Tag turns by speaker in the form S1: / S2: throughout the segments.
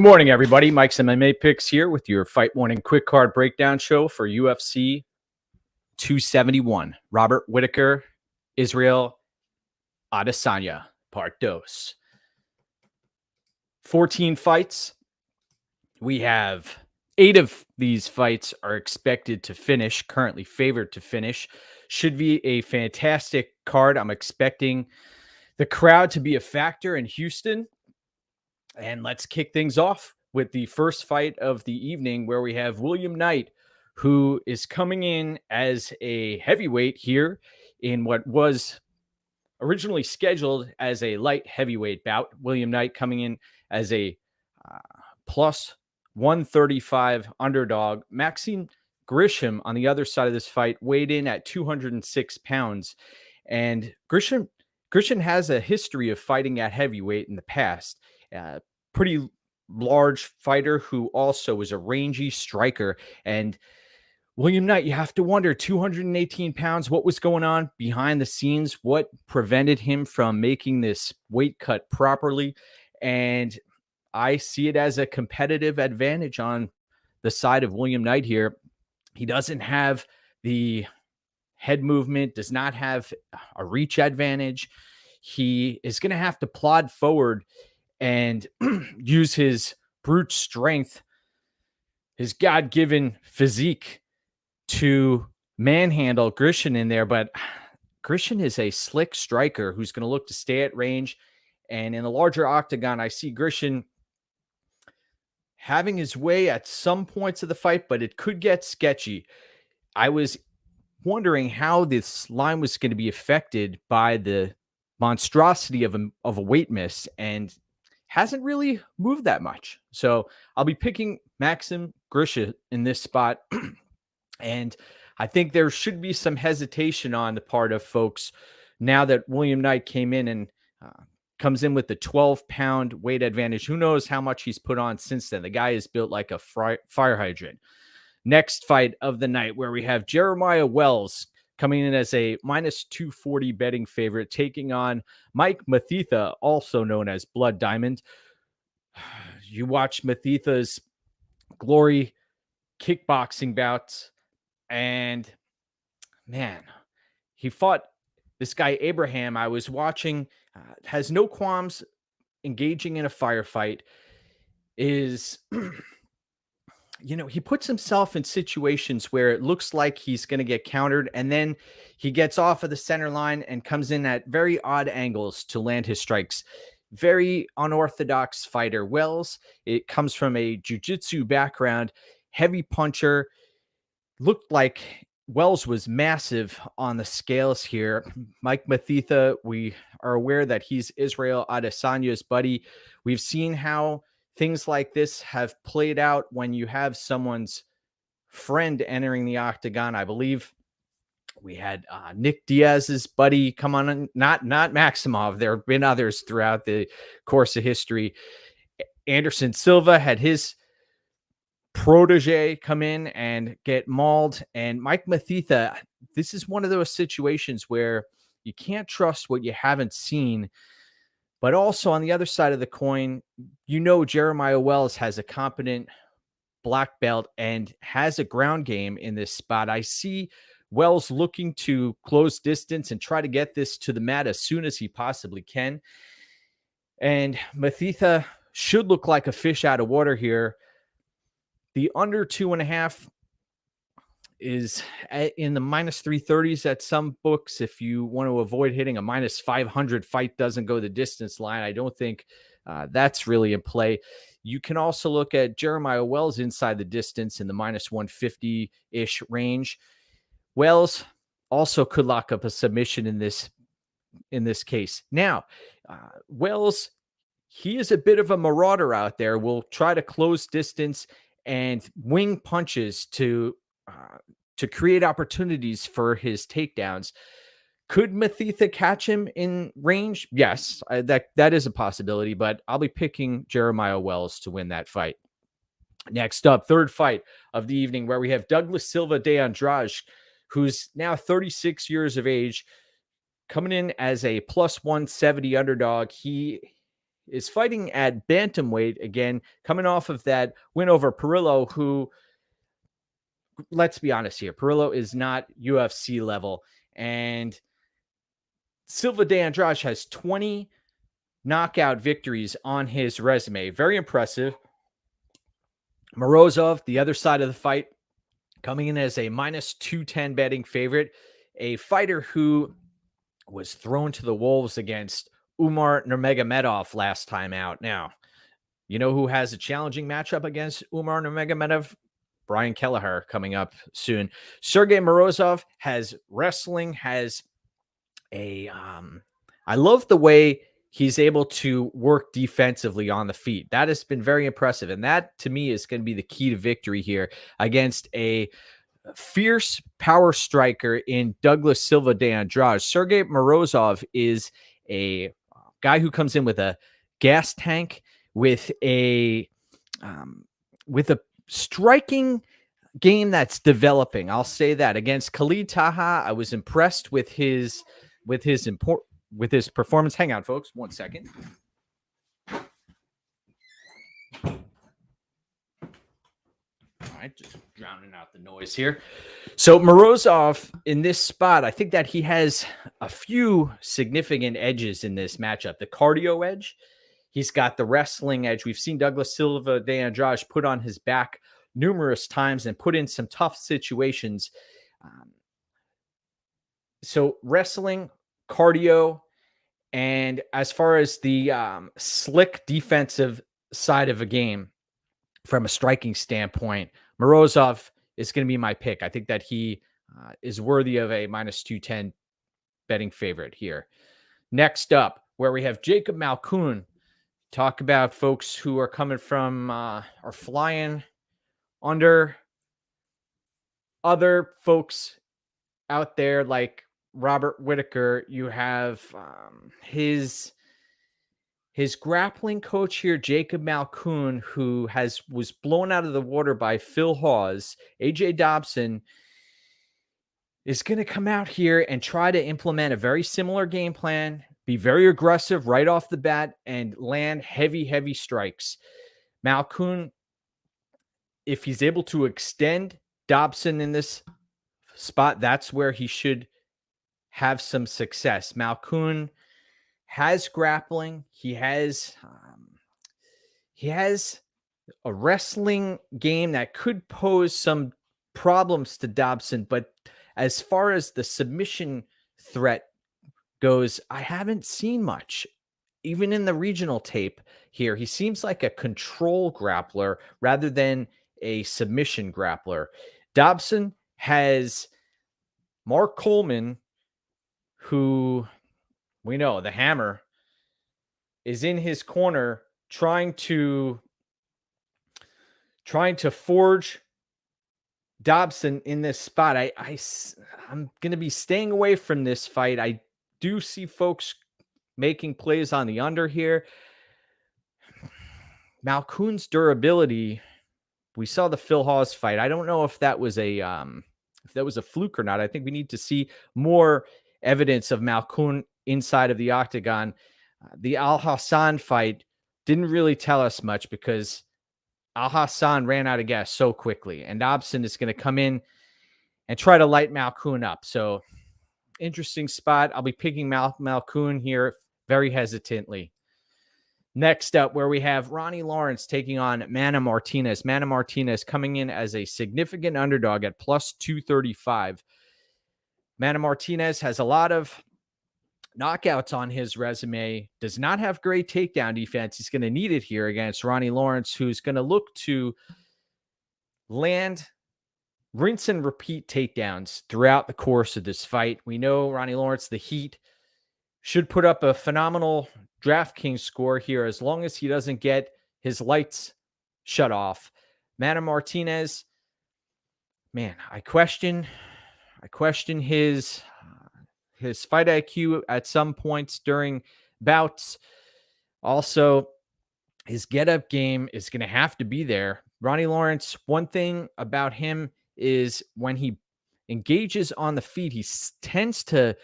S1: morning, everybody. Mike's MMA Picks here with your Fight Morning Quick Card Breakdown show for UFC 271. Robert Whittaker, Israel Adesanya, Part Dos. 14 fights. We have 8 of these fights are expected to finish, currently favored to finish. Should be a fantastic card. I'm expecting the crowd to be a factor in Houston. And let's kick things off with the first fight of the evening, where we have William Knight, who is coming in as a heavyweight here in what was originally scheduled as a light heavyweight bout. William Knight coming in as a plus 135 underdog. Maxime Grisham on the other side of this fight weighed in at 206 pounds. And Grisham has a history of fighting at heavyweight in the past. Pretty large fighter who also is a rangy striker. And William Knight, you have to wonder, 218 pounds, what was going on behind the scenes? What prevented him from making this weight cut properly? And I see it as a competitive advantage on the side of William Knight here. He doesn't have the head movement, does not have a reach advantage. He is going to have to plod forward and use his brute strength, his God-given physique to manhandle Grishin in there. But Grishin is a slick striker who's going to look to stay at range. And in the larger octagon, I see Grishin having his way at some points of the fight, but it could get sketchy. I was wondering how this line was going to be affected by the monstrosity of a weight miss, and hasn't really moved that much. So I'll be picking Maxime Grisham in this spot. And I think there should be some hesitation on the part of folks now that William Knight came in and comes in with the 12-pound weight advantage. Who knows how much he's put on since then? The guy is built like a fire hydrant. Next fight of the night, where we have Jeremiah Wells coming in as a minus 240 betting favorite, taking on MikesMMAPicks, also known as Blood Diamond. You watch Mathetha's glory kickboxing bouts, and man, he fought this guy Abraham. I was watching, has no qualms engaging in a firefight, is he puts himself in situations where it looks like he's going to get countered, and then he gets off of the center line and comes in at very odd angles to land his strikes. Very unorthodox fighter. Wells, it comes from a jiu-jitsu background, heavy puncher. Looked like Wells was massive on the scales here. MikesMMAPicks, we are aware that he's Israel Adesanya's buddy. We've seen how things like this have played out when you have someone's friend entering the octagon. I believe we had Nick Diaz's buddy come on, not Maximov. There have been others throughout the course of history. Anderson Silva had his protege come in and get mauled. And MikesMMAPicks, this is one of those situations where you can't trust what you haven't seen. But also on the other side of the coin, Jeremiah Wells has a competent black belt and has a ground game in this spot. I see Wells looking to close distance and try to get this to the mat as soon as he possibly can. And Mathetha should look like a fish out of water here. The under 2.5 is in the minus 330s at some books. If you want to avoid hitting a minus 500 fight doesn't go the distance line, I don't think that's really in play. You can also look at Jeremiah Wells inside the distance in the minus 150-ish range. Wells also could lock up a submission in this case. Now, Wells, he is a bit of a marauder out there. Will try to close distance and wing punches to create opportunities for his takedowns. Could Mathetha catch him in range? Yes, that is a possibility, but I'll be picking Jeremiah Wells to win that fight. Next up, third fight of the evening, where we have Douglas Silva de Andrade, who's now 36 years of age, coming in as a plus 170 underdog. He is fighting at bantamweight again, coming off of that win over Perillo, who, let's be honest here, Perillo is not UFC level. And Silva de Andrade has 20 knockout victories on his resume. Very impressive. Morozov, the other side of the fight, coming in as a minus 210 betting favorite, a fighter who was thrown to the wolves against Umar Nurmagomedov last time out. Now, you know who has a challenging matchup against Umar Nurmagomedov? Brian Kelleher coming up soon. Sergey Morozov has wrestling, has a I love the way he's able to work defensively on the feet. That has been very impressive. And that, to me, is going to be the key to victory here against a fierce power striker in Douglas Silva de Andrade. Sergey Morozov is a guy who comes in with a gas tank, with a striking game that's developing. I'll say that. Against Khalid Taha, I was impressed with his performance. Hang on, folks, 1 second. All right, just drowning out the noise here. So Morozov in this spot, I think that he has a few significant edges in this matchup. The cardio edge, he's got the wrestling edge. We've seen Douglas Silva de Andrade put on his back numerous times and put in some tough situations. So wrestling, cardio, and as far as the slick defensive side of a game from a striking standpoint, Morozov is going to be my pick. I think that he is worthy of a minus 210 betting favorite here. Next up, where we have Jacob Malkoun. Talk about folks who are coming from, are flying under other folks out there like Robert Whittaker. You have his grappling coach here, Jacob Malkoun, who was blown out of the water by Phil Hawes. AJ Dobson is going to come out here and try to implement a very similar game plan, be very aggressive right off the bat, and land heavy strikes. Malkoun, if he's able to extend Dobson in this spot, that's where he should have some success. Malkoun has grappling. He has a wrestling game that could pose some problems to Dobson, but as far as the submission threat goes, I haven't seen much. Even in the regional tape here, he seems like a control grappler rather than a submission grappler. Dobson has Mark Coleman, who we know, the Hammer, is in his corner trying to forge Dobson in this spot. I'm going to be staying away from this fight. I do see folks making plays on the under here. Malkoun's durability, we saw the Phil Hawes fight. I don't know if that was a fluke or not. I think we need to see more evidence of Malkoun inside of the octagon. The Al Hassan fight didn't really tell us much because Al Hassan ran out of gas so quickly, and Dobson is going to come in and try to light Malkoun up. So interesting spot. I'll be picking Malkoun here very hesitantly. Next up, where we have Ronnie Lawrence taking on Mana Martinez. Mana Martinez coming in as a significant underdog at plus 235. Mana Martinez has a lot of knockouts on his resume, does not have great takedown defense. He's going to need it here against Ronnie Lawrence, who's going to look to land rinse and repeat takedowns throughout the course of this fight. We know Ronnie Lawrence, the Heat, should put up a phenomenal DraftKings score here as long as he doesn't get his lights shut off. Mana Martinez, man, I question his fight IQ at some points during bouts. Also, his get-up game is going to have to be there. Ronnie Lawrence, one thing about him is when he engages on the feet, he tends to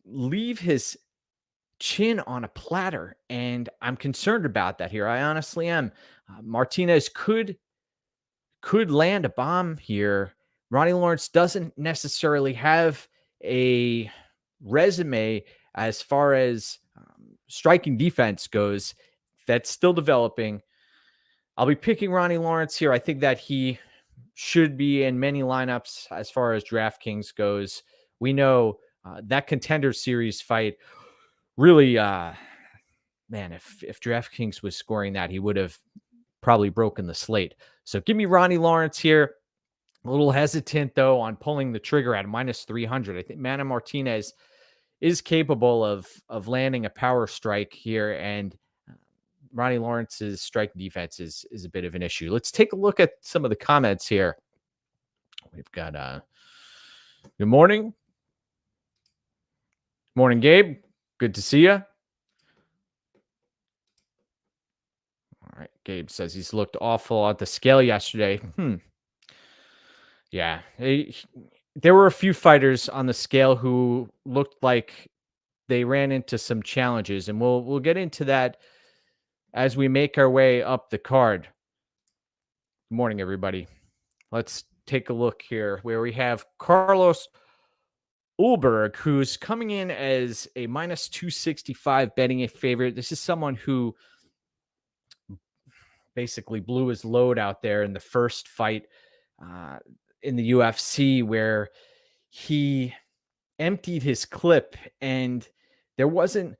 S1: leave his chin on a platter, and I'm concerned about that here. I honestly am. Martinez could land a bomb here. Ronnie Lawrence doesn't necessarily have a resume as far as striking defense goes. That's still developing. I'll be picking Ronnie Lawrence here. I think that he should be in many lineups as far as DraftKings goes. We know that Contender Series fight really, man, if DraftKings was scoring that, he would have probably broken the slate. So give me Ronnie Lawrence here. A little hesitant, though, on pulling the trigger at minus 300. I think Manny Martinez is capable of landing a power strike here, and Ronnie Lawrence's strike defense is a bit of an issue. Let's take a look at some of the comments here. We've got good morning. Morning, Gabe. Good to see you. All right. Gabe says he's looked awful at the scale yesterday. Yeah. There were a few fighters on the scale who looked like they ran into some challenges, and we'll get into that as we make our way up the card. Good morning, everybody. Let's take a look here where we have Carlos Ulberg, who's coming in as a minus 265 betting a favorite. This is someone who basically blew his load out there in the first fight in the UFC, where he emptied his clip, and there wasn't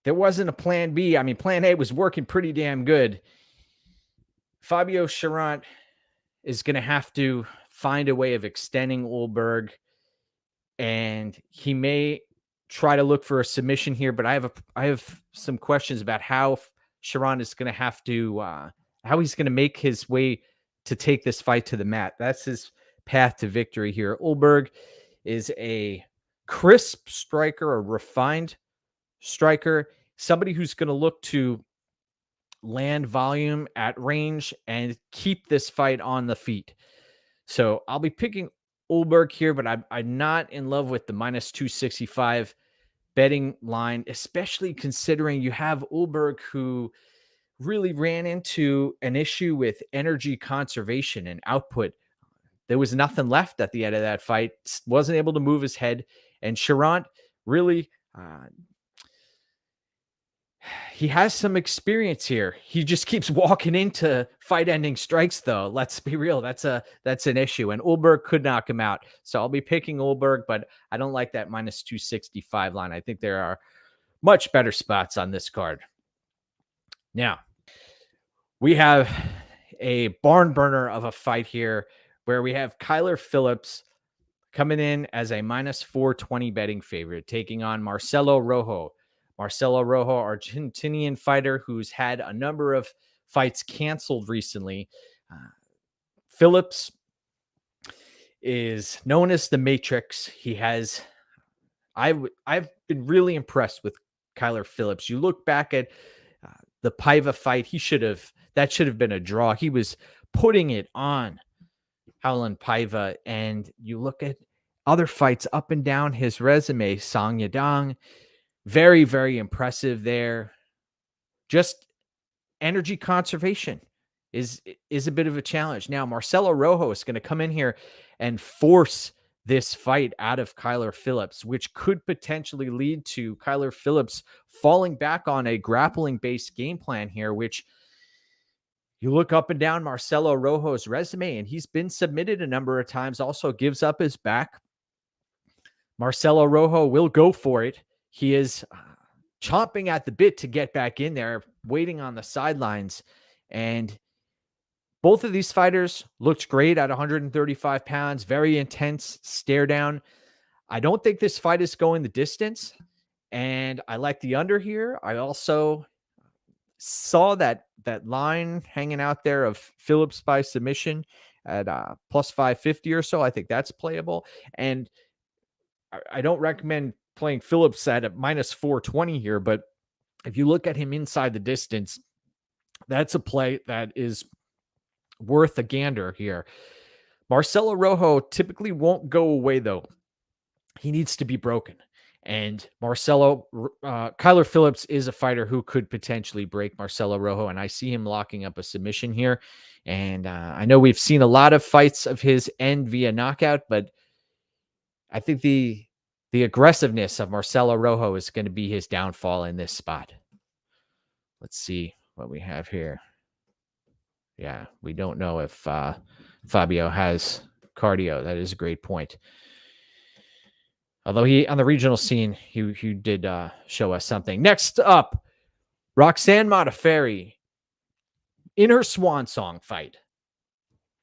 S1: a plan B. I mean, plan A was working pretty damn good. Wells-Cherant is going to have to find a way of extending Ulberg, and he may try to look for a submission here, but I have some questions about how Cherant is going to have to how he's going to make his way to take this fight to the mat. That's his path to victory here. Ulberg is a crisp striker, a refined striker, somebody who's going to look to land volume at range and keep this fight on the feet. So I'll be picking Ulberg here, but I'm not in love with the minus 265 betting line, especially considering you have Ulberg, who really ran into an issue with energy conservation and output. There was nothing left at the end of that fight. Wasn't able to move his head. And Cherant really, he has some experience here. He just keeps walking into fight-ending strikes, though. Let's be real. That's an issue. And Ulberg could knock him out. So I'll be picking Ulberg, but I don't like that minus 265 line. I think there are much better spots on this card. Now, we have a barn burner of a fight here where we have Kyler Phillips coming in as a minus 420 betting favorite, taking on Marcelo Rojo. Marcelo Rojo, Argentinian fighter who's had a number of fights canceled recently. Phillips is known as the Matrix. He has, I've been really impressed with Kyler Phillips. You look back at the Paiva fight, that should have been a draw. He was putting it on Howland Paiva, and you look at other fights up and down his resume, Song Yadong, very, very impressive there. Just energy conservation is a bit of a challenge. Now, Marcelo Rojo is going to come in here and force this fight out of Kyler Phillips, which could potentially lead to Kyler Phillips falling back on a grappling-based game plan here, which you look up and down Marcelo Rojo's resume, and he's been submitted a number of times, also gives up his back. Marcelo Rojo will go for it. He is chomping at the bit to get back in there, waiting on the sidelines. And both of these fighters looked great at 135 pounds, very intense stare down. I don't think this fight is going the distance, and I like the under here. I also saw that line hanging out there of Phillips by submission at plus 550 or so. I think that's playable. And I don't recommend playing Phillips at a minus 420 here, but if you look at him inside the distance, that's a play that is worth a gander here. Marcelo Rojo typically won't go away, though. He needs to be broken. And Kyler Phillips is a fighter who could potentially break Marcelo Rojo, and I see him locking up a submission here. And I know we've seen a lot of fights of his end via knockout, but I think the aggressiveness of Marcelo Rojo is going to be his downfall in this spot. Let's see what we have here. Yeah, we don't know if Fabio has cardio. That is a great point. Although he, on the regional scene, he did show us something. Next up, Roxanne Modafferi in her swan song fight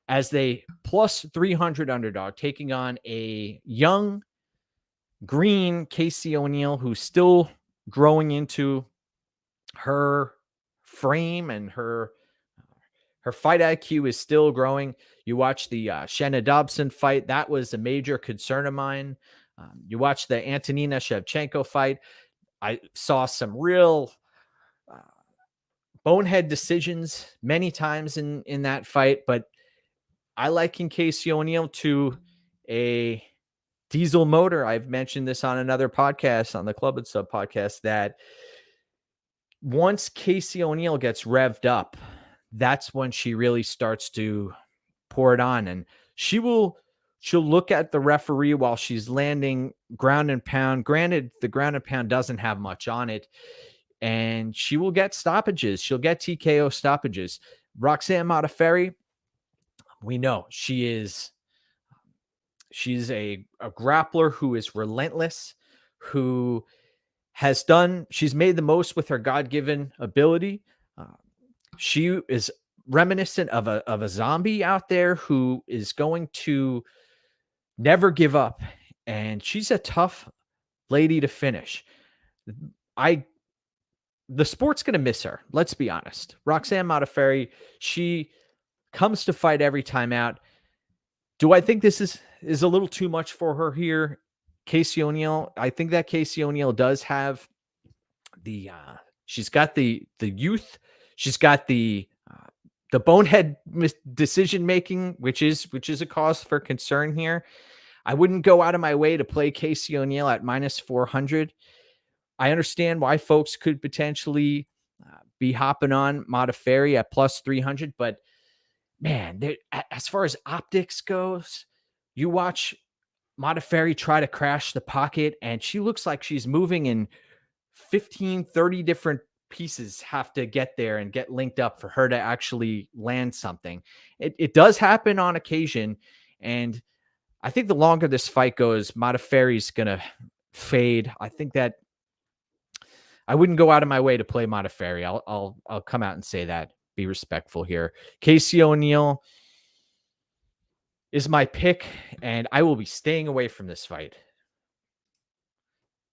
S1: as they plus 300 underdog, taking on a young green Casey O'Neill who's still growing into her frame, and her fight IQ is still growing. You watch the Shanna-Dobson fight. That was a major concern of mine. You watch the Antonina Shevchenko fight. I saw some real bonehead decisions many times in that fight, but I liken Casey O'Neill to a diesel motor. I've mentioned this on another podcast, on the Club and Sub podcast, that once Casey O'Neill gets revved up, that's when she really starts to pour it on. And she'll look at the referee while she's landing ground and pound. Granted, the ground and pound doesn't have much on it, and she will get stoppages. She'll get TKO stoppages. Roxanne Modafferi, we know she's a grappler who is relentless, who she's made the most with her God-given ability. She is reminiscent of a zombie out there who is going to never give up. And she's a tough lady to finish. The sport's going to miss her. Let's be honest. Roxanne Modafferi, she comes to fight every time out. Do I think this is a little too much for her here? Casey O'Neill, I think that Casey O'Neill does have she's got the youth. She's got the bonehead decision making, which is a cause for concern here. I wouldn't go out of my way to play Casey O'Neill at minus 400. I understand why folks could potentially be hopping on Modafferi at plus 300, but man, as far as optics goes, you watch Modafferi try to crash the pocket, and she looks like she's moving in 15, 30 different pieces have to get there and get linked up for her to actually land something. It does happen on occasion, and I think the longer this fight goes, Modafferi's going to fade. I think that I wouldn't go out of my way to play Modafferi. I'll come out and say that. Be respectful here. Casey O'Neill is my pick, and I will be staying away from this fight.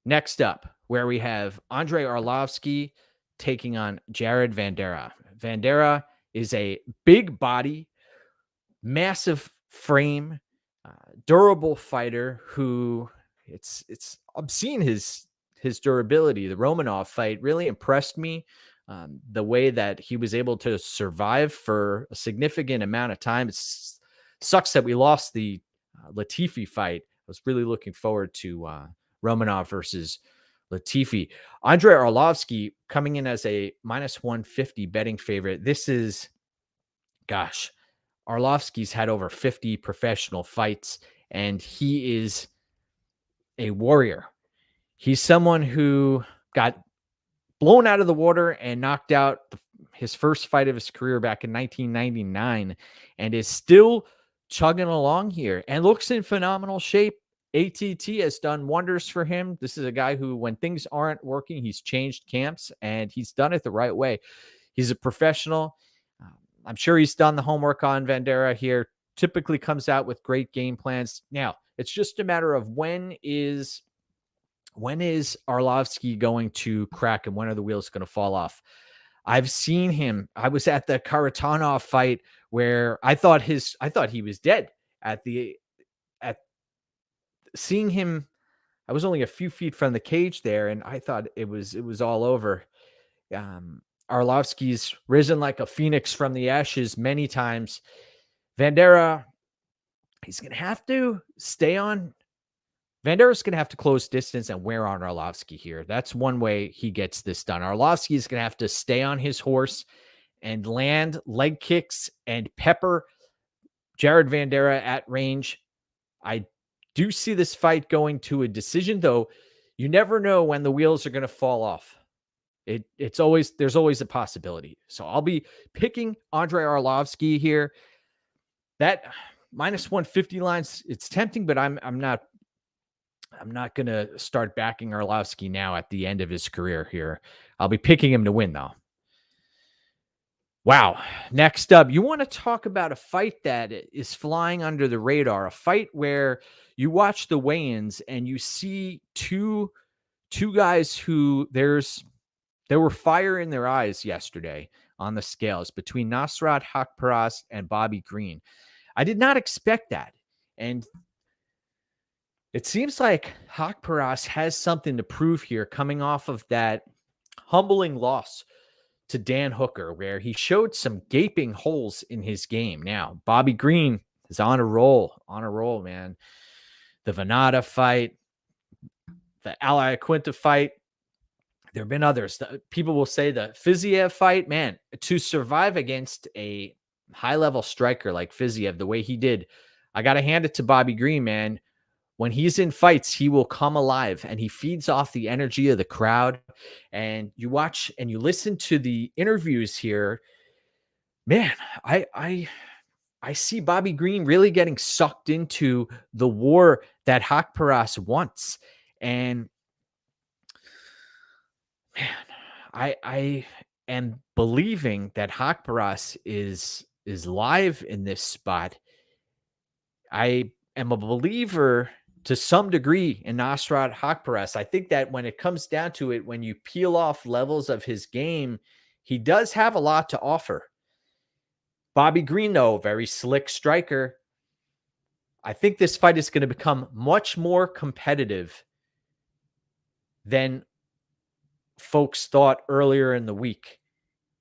S1: Next up, where we have Andrei Arlovski taking on Jared-Vanderaa. Vanderaa is a big body, massive frame, durable fighter who I've seen his durability. The Romanov fight really impressed me. The way that he was able to survive for a significant amount of time. It sucks that we lost the Latifi fight. I was really looking forward to Romanov versus Latifi. Andrei Arlovski coming in as a minus 150 betting favorite. This is, Arlovski's had over 50 professional fights, and he is a warrior. He's someone who got blown out of the water and knocked out his first fight of his career back in 1999, and is still chugging along here and looks in phenomenal shape. ATT has done wonders for him. This is a guy who, when things aren't working, he's changed camps, and he's done it the right way. He's a professional. I'm sure he's done the homework on Vanderaa here. Typically comes out with great game plans. Now, it's just a matter of when is Arlovski going to crack, and when are the wheels going to fall off? I've seen him. I was at the Kharitonov fight where I thought he was dead at seeing him. I was only a few feet from the cage there, and I thought it was all over. Arlovski's risen like a phoenix from the ashes many times. Vanderaa, he's going to have to stay on Vanderaa going to have to close distance and wear on Arlovski here. That's one way he gets this done. Arlovski is going to have to stay on his horse and land leg kicks and pepper Jared Vanderaa at range. I do see this fight going to a decision, though. You never know when the wheels are going to fall off. There's always a possibility. So I'll be picking Andrei Arlovski here. That minus 150 lines, it's tempting, but I'm not going to start backing Arlovski now at the end of his career here. I'll be picking him to win, though. Wow. Next up, you want to talk about a fight that is flying under the radar, a fight where you watch the weigh-ins and you see two guys who there were fire in their eyes yesterday on the scales between Nasrat Haqparast and Bobby Green. I did not expect that. And it seems like Haqparast has something to prove here coming off of that humbling loss to Dan Hooker, where he showed some gaping holes in his game. Now, Bobby Green is on a roll, man. The Venata fight, the Al Iaquinta fight. There have been others. People will say the Fiziev fight, man, to survive against a high-level striker like Fiziev the way he did, I got to hand it to Bobby Green, man. When he's in fights, he will come alive and he feeds off the energy of the crowd. And you watch and you listen to the interviews here, man, I see Bobby Green really getting sucked into the war that Haqparast wants. And man, I am believing that Haqparast is live in this spot. I am a believer to some degree in Nasrat Haqparast. I think that when it comes down to it, when you peel off levels of his game, he does have a lot to offer. Bobby Green, though, very slick striker. I think this fight is going to become much more competitive than folks thought earlier in the week.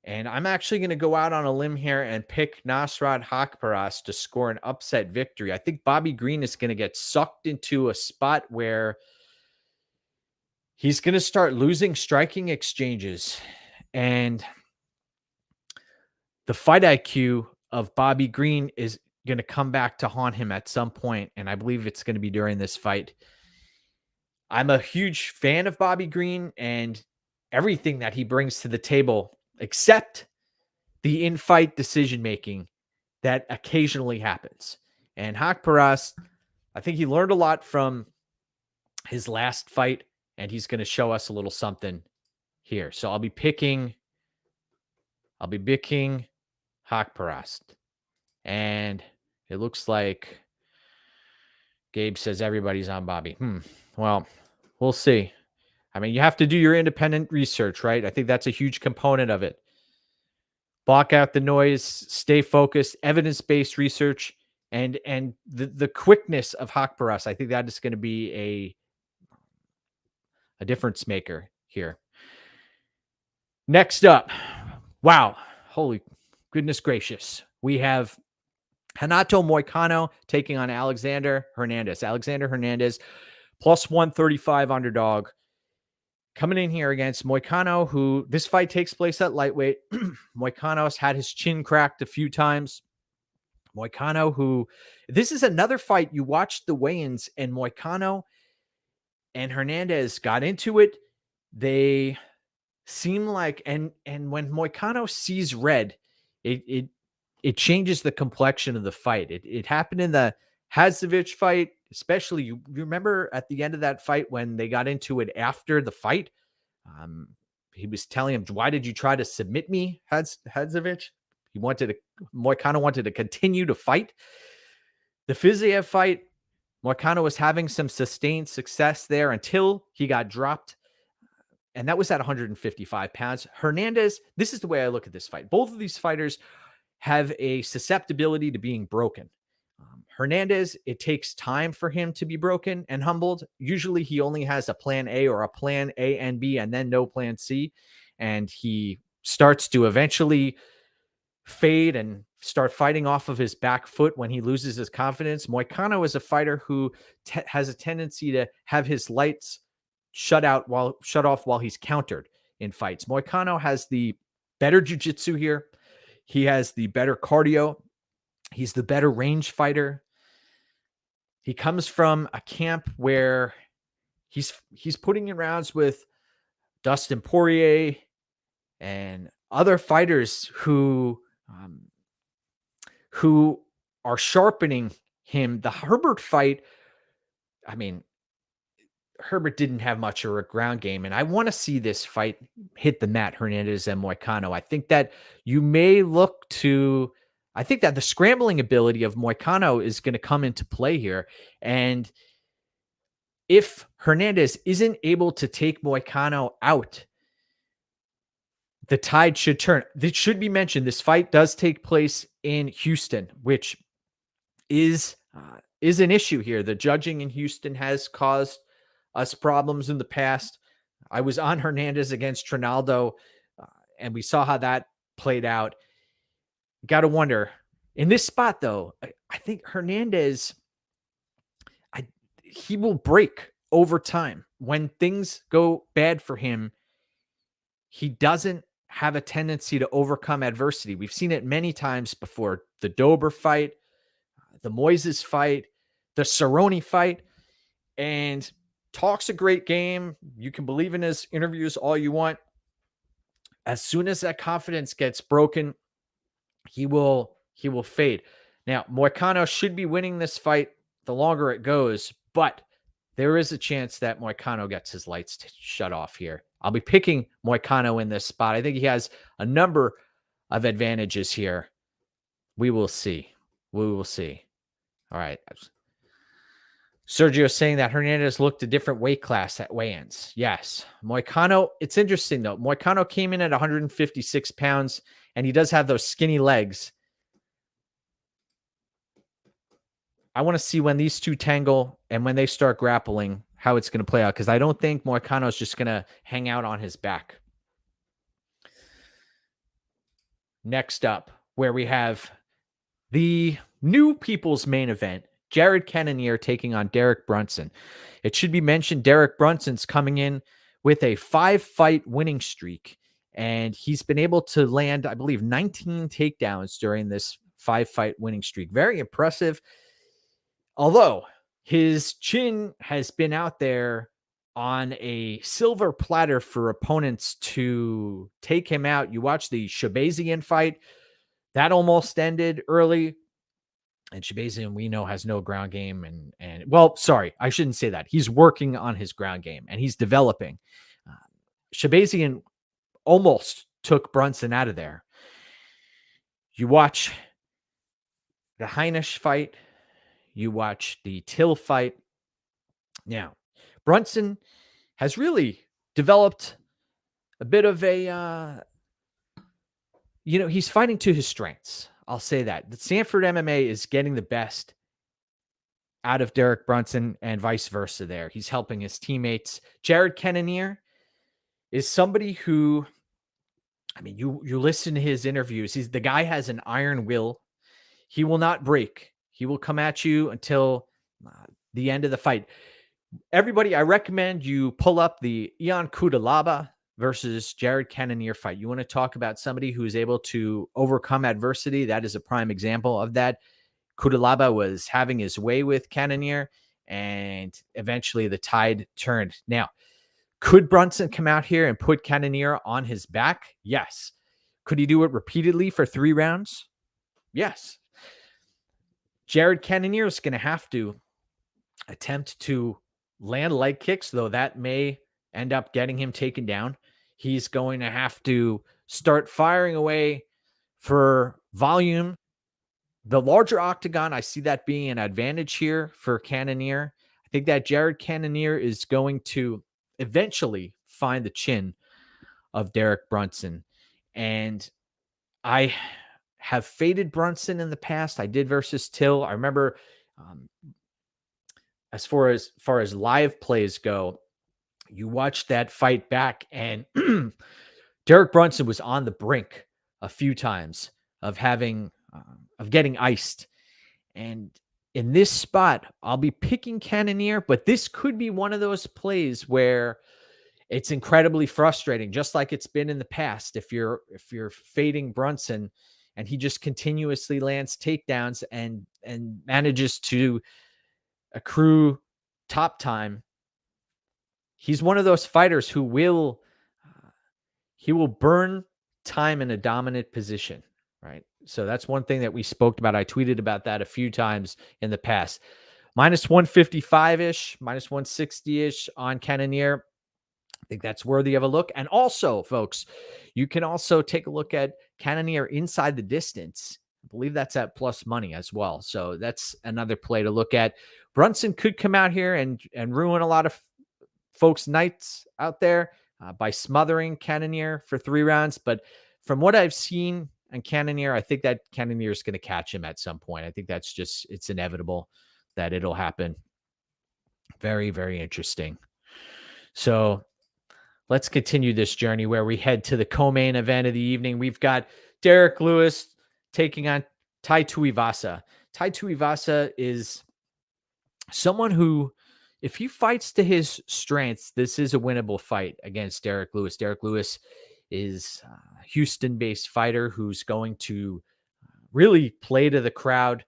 S1: And I'm actually going to go out on a limb here and pick Nasrat Haqparast to score an upset victory. I think Bobby Green is going to get sucked into a spot where he's going to start losing striking exchanges. And the fight IQ of Bobby Green is going to come back to haunt him at some point. And I believe it's going to be during this fight. I'm a huge fan of Bobby Green and everything that he brings to the table, except the in-fight decision-making that occasionally happens. And Haqparast, I think he learned a lot from his last fight, and he's going to show us a little something here. So I'll be picking Haqparast. And it looks like Gabe says everybody's on Bobby. Well, we'll see. I mean, you have to do your independent research, right? I think that's a huge component of it. Block out the noise, stay focused, evidence-based research, and the quickness of Haqparast. I think that is going to be a difference maker here. Next up, wow, holy goodness gracious. We have Hernandez-Moicano taking on Alexander Hernandez. Alexander Hernandez, plus 135 underdog. Coming in here against Moicano, who this fight takes place at lightweight. Moicano's had his chin cracked a few times. Moicano, who this is another fight. You watched the weigh-ins, and Moicano and Hernandez got into it. They seem like, and when Moicano sees red, it changes the complexion of the fight. It happened in the Hadzovic fight, especially. You remember at the end of that fight when they got into it after the fight, he was telling him, "Why did you try to submit me, Hadzovic?" Moicano wanted to continue to fight. The Fiziev fight, Moicano was having some sustained success there until he got dropped. And that was at 155 pounds. Hernandez, this is the way I look at this fight. Both of these fighters have a susceptibility to being broken. Hernandez, it takes time for him to be broken and humbled. Usually he only has a plan A or a plan A and B and then no plan C. And he starts to eventually fade and start fighting off of his back foot when he loses his confidence. Moicano is a fighter who has a tendency to have his lights shut off while he's countered in fights. Moicano has the better jiu-jitsu here. He has the better cardio. He's the better range fighter. He comes from a camp where he's putting in rounds with Dustin Poirier and other fighters who are sharpening him. The Herbert fight, I mean, Herbert didn't have much of a ground game, and I want to see this fight hit the mat, Hernandez and Moicano. I think that you may look to, I think that the scrambling ability of Moicano is going to come into play here. And if Hernandez isn't able to take Moicano out, the tide should turn. This should be mentioned. This fight does take place in Houston, which is an issue here. The judging in Houston has caused us problems in the past. I was on Hernandez against Trinaldo, and we saw how that played out. Got to wonder. In this spot, though, I think Hernandez, he will break over time. When things go bad for him, he doesn't have a tendency to overcome adversity. We've seen it many times before. The Dober fight, the Moises fight, the Cerrone fight, and talks a great game. You can believe in his interviews all you want. As soon as that confidence gets broken, he will fade. Now, Moicano should be winning this fight the longer it goes, but there is a chance that Moicano gets his lights shut off here. I'll be picking Moicano in this spot. I think he has a number of advantages here. We will see. We will see. All right. Sergio saying that Hernandez looked a different weight class at weigh-ins. Yes. Moicano, it's interesting, though. Moicano came in at 156 pounds, and he does have those skinny legs. I want to see when these two tangle and when they start grappling, how it's going to play out, because I don't think Moicano is just going to hang out on his back. Next up, where we have the new people's main event, Jared Cannonier taking on Derek Brunson. It should be mentioned Derek Brunson's coming in with a 5-fight winning streak, and he's been able to land, I believe, 19 takedowns during this 5-fight winning streak. Very impressive. Although his chin has been out there on a silver platter for opponents to take him out. You watch the Shabazian fight, that almost ended early. And Shabazian, we know, has no ground game. And well, sorry, I shouldn't say that. He's working on his ground game, and he's developing. Shabazian almost took Brunson out of there. You watch the Heinisch fight. You watch the Till fight. Now, Brunson has really developed a bit of a, he's fighting to his strengths. I'll say that. The Sanford MMA is getting the best out of Derek Brunson and vice versa there. He's helping his teammates. Jared Cannonier is somebody who, I mean, you listen to his interviews. The guy has an iron will. He will not break. He will come at you until the end of the fight. Everybody, I recommend you pull up the Ion Cutelaba versus Jared Cannonier fight. You want to talk about somebody who is able to overcome adversity? That is a prime example of that. Cutelaba was having his way with Cannonier, and eventually the tide turned. Now, could Brunson come out here and put Cannonier on his back? Yes. Could he do it repeatedly for 3 rounds? Yes. Jared Cannonier is going to have to attempt to land leg kicks, though that may end up getting him taken down. He's going to have to start firing away for volume. The larger octagon, I see that being an advantage here for Cannonier. I think that Jared Cannonier is going to eventually find the chin of Derek Brunson. And I have faded Brunson in the past. I did versus Till. I remember as far as live plays go, you watch that fight back, and Derek Brunson was on the brink a few times of having of getting iced. And in this spot, I'll be picking Cannonier, but this could be one of those plays where it's incredibly frustrating, just like it's been in the past. If you're fading Brunson and he just continuously lands takedowns and manages to accrue top time, he's one of those fighters who will burn time in a dominant position, right? So that's one thing that we spoke about. I tweeted about that a few times in the past. Minus 155-ish, minus 160-ish on Cannonier. I think that's worthy of a look. And also, folks, you can also take a look at Cannonier inside the distance. I believe that's at plus money as well. So that's another play to look at. Brunson could come out here and ruin a lot of folks' nights out there by smothering Cannonier for 3 rounds. But from what I've seen on Cannonier, I think that Cannonier is going to catch him at some point. I think that's just, it's inevitable that it'll happen. Very, very interesting. So let's continue this journey where we head to the co-main event of the evening. We've got Derek Lewis taking on Tai Tuivasa. Tai Tuivasa is someone who, if he fights to his strengths, this is a winnable fight against Derek Lewis. Derek Lewis is a Houston-based fighter who's going to really play to the crowd.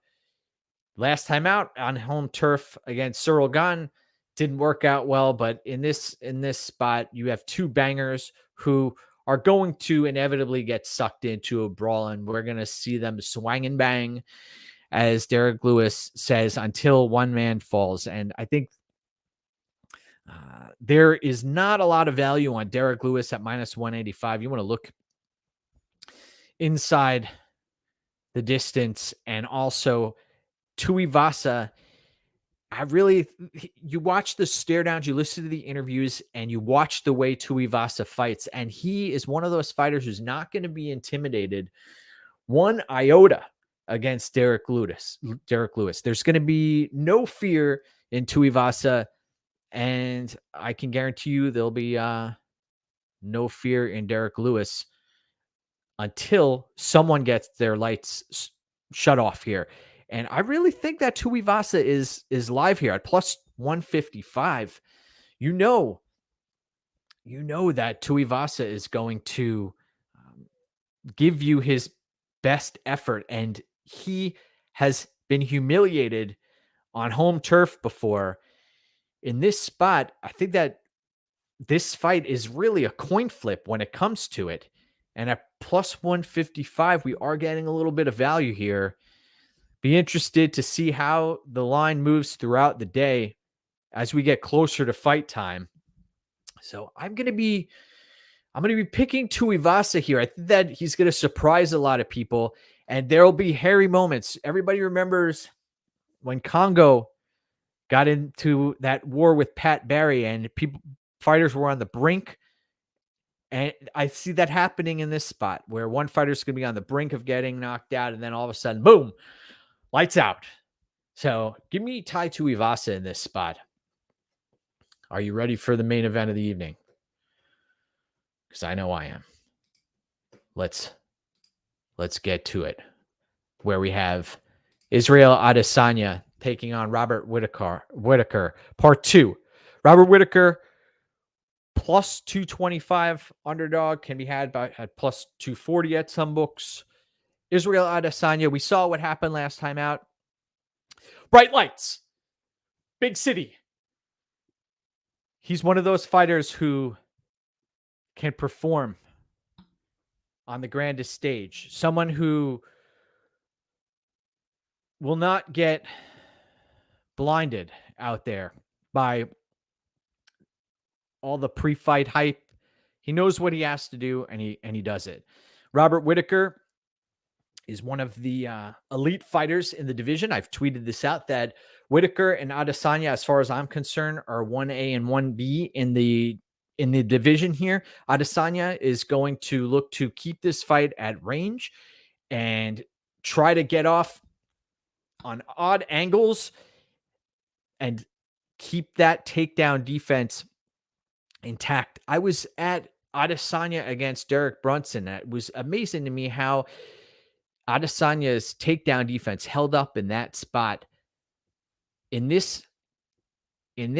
S1: Last time out on home turf against Cyril Gane didn't work out well, but in this spot, you have 2 bangers who are going to inevitably get sucked into a brawl, and we're going to see them swang and bang, as Derek Lewis says, until one man falls. And I think there is not a lot of value on Derek Lewis at minus 185. You want to look inside the distance, and also Tuivasa. You watch the stare downs, you listen to the interviews, and you watch the way Tuivasa fights. And he is one of those fighters who's not going to be intimidated one iota against Derek Lewis. There's going to be no fear in Tuivasa. And I can guarantee you there'll be no fear in Derek Lewis until someone gets their lights shut off here. And I really think that Tuivasa is live here at plus 155. You know that Tuivasa is going to give you his best effort, and he has been humiliated on home turf before. In this spot, I think that this fight is really a coin flip when it comes to it. And at plus 155, we are getting a little bit of value here. Be interested to see how the line moves throughout the day as we get closer to fight time. So I'm going to be picking Tuivasa here. I think that he's going to surprise a lot of people, and there will be hairy moments. Everybody remembers when Congo got into that war with Pat Barry, and fighters were on the brink. And I see that happening in this spot where one fighter's going to be on the brink of getting knocked out, and then all of a sudden, boom, lights out. So give me Tai Tuivasa in this spot. Are you ready for the main event of the evening? Because I know I am. Let's get to it. Where we have Israel Adesanya taking on Robert Whittaker, part 2. Robert Whittaker, plus 225 underdog, can be had at plus 240 at some books. Israel Adesanya, we saw what happened last time out. Bright lights, big city. He's one of those fighters who can perform on the grandest stage. Someone who will not get blinded out there by all the pre-fight hype. He knows what he has to do, and he does it. Robert Whittaker is one of the elite fighters in the division. I've tweeted this out, that Whittaker and Adesanya, as far as I'm concerned, are 1A and 1B in the division here. Adesanya is going to look to keep this fight at range and try to get off on odd angles and keep that takedown defense intact. I was at Adesanya against Derek Brunson. It was amazing to me how Adesanya's takedown defense held up in that spot. In this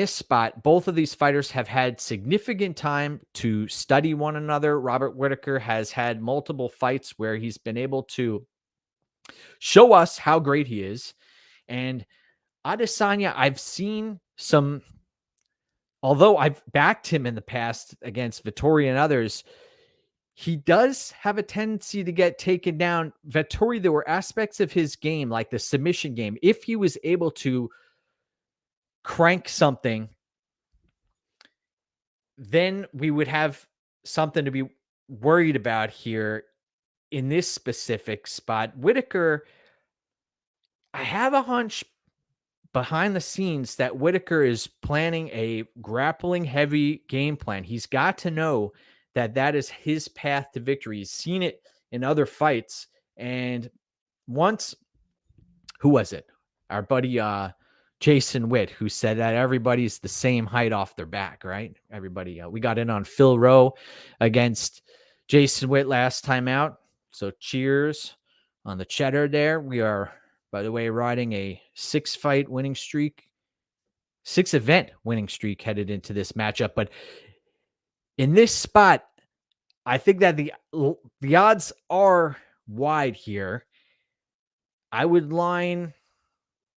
S1: spot, both of these fighters have had significant time to study one another. Robert Whittaker has had multiple fights where he's been able to show us how great he is. And Adesanya, I've seen some, although I've backed him in the past against Vettori and others, he does have a tendency to get taken down. Vettori, there were aspects of his game, like the submission game, if he was able to crank something, then we would have something to be worried about here in this specific spot. Whittaker, I have a hunch behind the scenes that Whittaker is planning a grappling heavy game plan. He's got to know that that is his path to victory. He's seen it in other fights. And once, who was it? Our buddy Jason Witt, who said that everybody's the same height off their back, right? Everybody, we got in on Phil Rowe against Jason Witt last time out. So cheers on the cheddar there. We are, by the way, riding a 6-event winning streak headed into this matchup. But in this spot, I think that the odds are wide here. I would line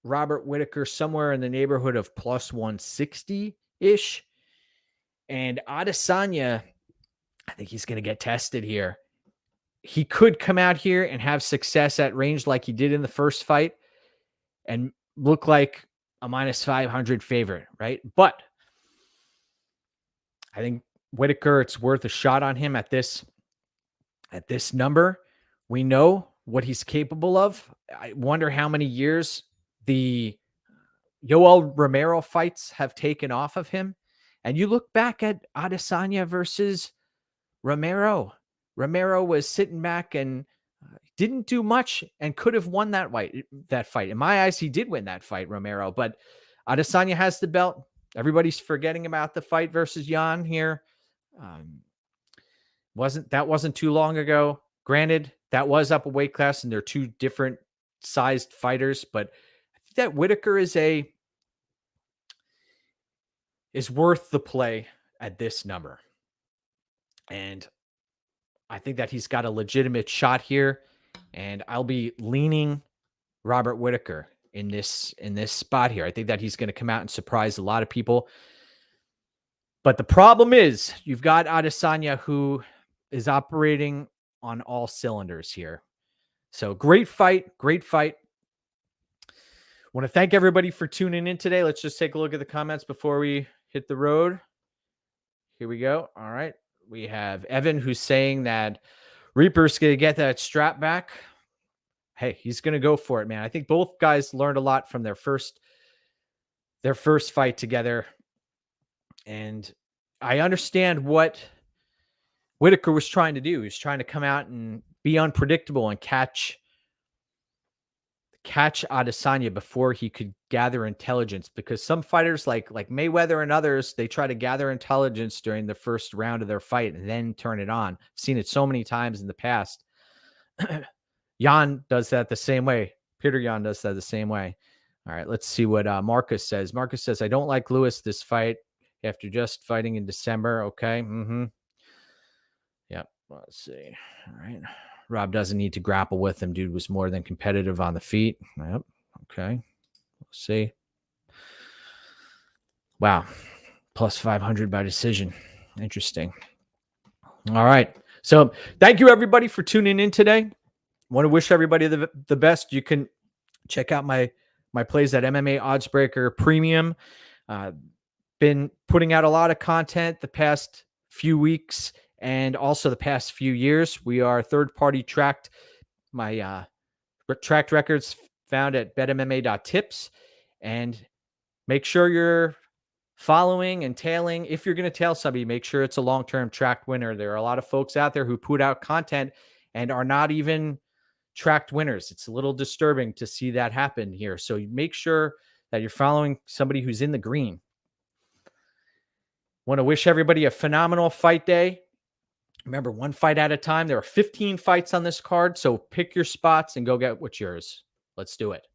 S1: Robert Whittaker somewhere in the neighborhood of plus 160-ish. And Adesanya, I think he's going to get tested here. He could come out here and have success at range like he did in the first fight and look like a minus 500 favorite, right? But I think Whittaker, it's worth a shot on him at this number. We know what he's capable of. I wonder how many years the Yoel Romero fights have taken off of him. And you look back at Adesanya versus Romero. Romero was sitting back and didn't do much and could have won that fight. In my eyes, he did win that fight, Romero. But Adesanya has the belt. Everybody's forgetting about the fight versus Jan here. Wasn't too long ago. Granted, that was up a weight class, and they're two different sized fighters. But I think that Whittaker is worth the play at this number, and I think that he's got a legitimate shot here. And I'll be leaning Robert Whittaker in this spot here. I think that he's going to come out and surprise a lot of people. But the problem is you've got Adesanya, who is operating on all cylinders here. So great fight. Want to thank everybody for tuning in today. Let's just take a look at the comments before we hit the road. Here we go. All right. We have Evan, who's saying that Reaper's going to get that strap back. Hey, he's going to go for it, man. I think both guys learned a lot from their first fight together. And I understand what Whittaker was trying to do. He was trying to come out and be unpredictable and catch Adesanya before he could gather intelligence, because some fighters like Mayweather and others, they try to gather intelligence during the first round of their fight and then turn it on. I've seen it so many times in the past. Jan does that the same way. Peter Jan does that the same way. All right, let's see what Marcus says. Marcus says, I don't like Lewis this fight after just fighting in December. Okay. Yep. Let's see. All right. Rob doesn't need to grapple with him. Dude was more than competitive on the feet. Yep. Okay. Let's see. Wow. Plus 500 by decision. Interesting. All right. So thank you, everybody, for tuning in today. Want to wish everybody the best. You can check out my plays at MMAOddsbreaker Premium. Been putting out a lot of content the past few weeks and also the past few years. We are third-party tracked. My tracked records found at betmma.tips. And make sure you're following and tailing. If you're going to tail somebody, make sure it's a long-term tracked winner. There are a lot of folks out there who put out content and are not even tracked winners. It's a little disturbing to see that happen here. So make sure that you're following somebody who's in the green. Want to wish everybody a phenomenal fight day. Remember, one fight at a time. There are 15 fights on this card, so pick your spots and go get what's yours. Let's do it.